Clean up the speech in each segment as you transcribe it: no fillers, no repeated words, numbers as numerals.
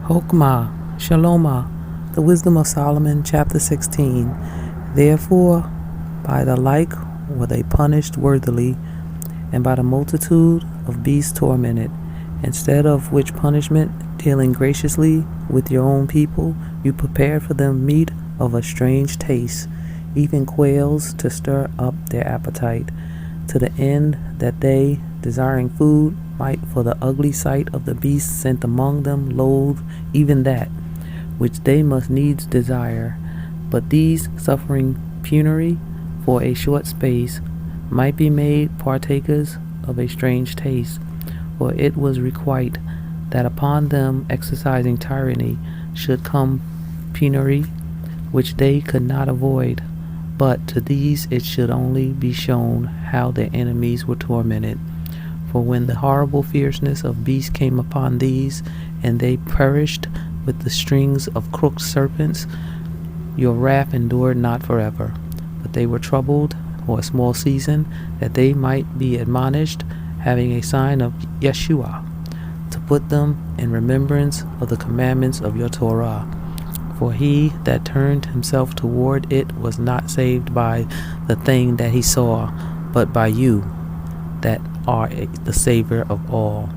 Chokmah, Shalomah, the wisdom of Solomon, chapter 16. Therefore, by the like were they punished worthily, and by the multitude of beasts tormented. Instead of which punishment, dealing graciously with your own people, you prepared for them meat of a strange taste, even quails to stir up their appetite, to the end that they, desiring food, might for the ugly sight of the beasts sent among them loathe even that which they must needs desire. But these, suffering penury for a short space, might be made partakers of a strange taste. For it was requite that upon them exercising tyranny should come penury, which they could not avoid. But to these it should only be shown how their enemies were tormented. For when the horrible fierceness of beasts came upon these, and they perished with the strings of crooked serpents, your wrath endured not forever. But they were troubled for a small season, that they might be admonished, having a sign of Yeshua, to put them in remembrance of the commandments of your Torah. For he that turned himself toward it was not saved by the thing that he saw, but by you that are the Savior of all.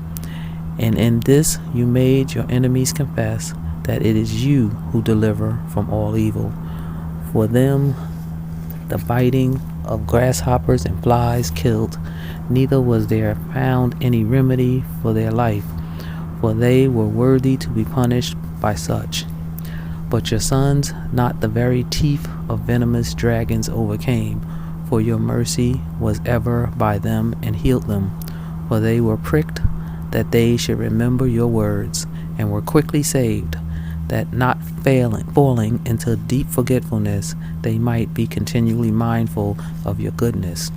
And in this you made your enemies confess that it is you who deliver from all evil. For them the biting of grasshoppers and flies killed, neither was there found any remedy for their life, for they were worthy to be punished by such. But your sons not the very teeth of venomous dragons overcame, for your mercy was ever by them and healed them. For they were pricked, that they should remember your words, and were quickly saved, that not falling into deep forgetfulness, they might be continually mindful of your goodness.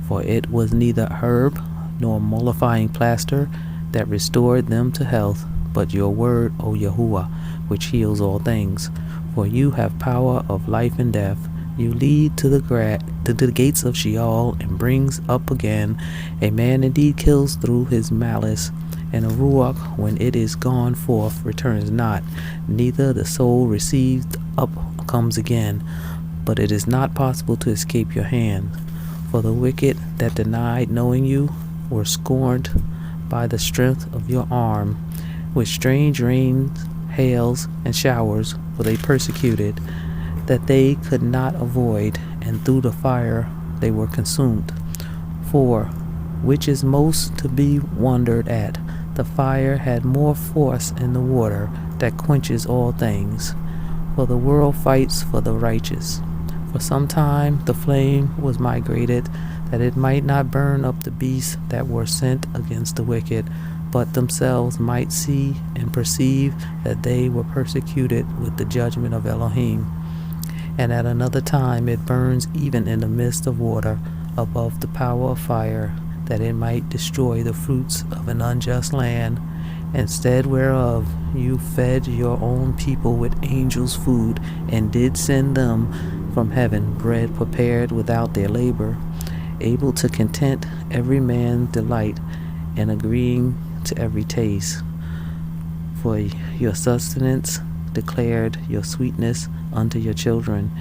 For it was neither herb nor mollifying plaster that restored them to health, but your word, O Yahuwah, which heals all things. For you have power of life and death. You lead to the gates of Sheol, and brings up again. A man indeed kills through his malice, and a ruach, when it is gone forth, returns not, neither the soul received up comes again. But it is not possible to escape your hand. For the wicked that denied knowing you were scorned by the strength of your arm. With strange rains, hails, and showers were they persecuted, that they could not avoid, and through the fire they were consumed. For, which is most to be wondered at, the fire had more force in the water that quenches all things. For the world fights for the righteous. For some time the flame was migrated, that it might not burn up the beasts that were sent against the wicked, but themselves might see and perceive that they were persecuted with the judgment of Elohim. And at another time it burns even in the midst of water, above the power of fire, that it might destroy the fruits of an unjust land, instead whereof you fed your own people with angels' food, and did send them from heaven bread prepared without their labor, able to content every man's delight, and agreeing to every taste. For your sustenance declared your sweetness unto your children,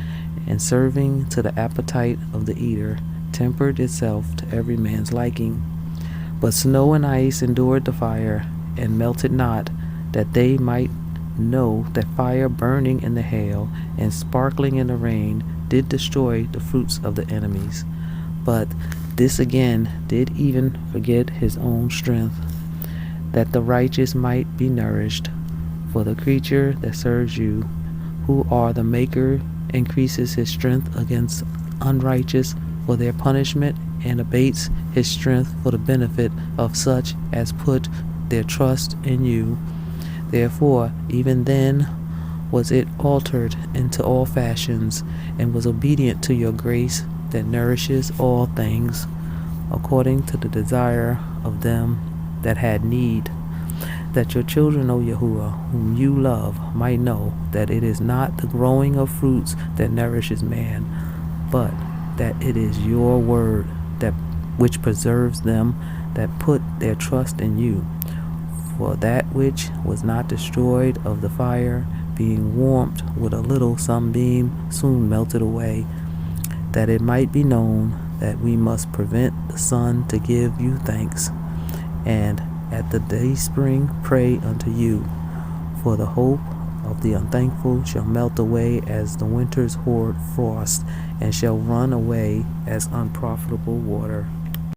and serving to the appetite of the eater, tempered itself to every man's liking. But snow and ice endured the fire, and melted not, that they might know that fire burning in the hail, and sparkling in the rain, did destroy the fruits of the enemies. But this again did even forget his own strength, that the righteous might be nourished. For the creature that serves you, who are the Maker, increases his strength against unrighteous for their punishment, and abates his strength for the benefit of such as put their trust in you. Therefore, even then was it altered into all fashions, and was obedient to your grace that nourishes all things, according to the desire of them that had need, that your children, O Yahuwah, whom you love, might know that it is not the growing of fruits that nourishes man, but that it is your word that which preserves them that put their trust in you. For that which was not destroyed of the fire, being warmed with a little sunbeam, soon melted away, that it might be known that we must prevent the sun to give you thanks, and at the dayspring pray unto you. For the hope of the unthankful shall melt away as the winter's hoar frost, and shall run away as unprofitable water.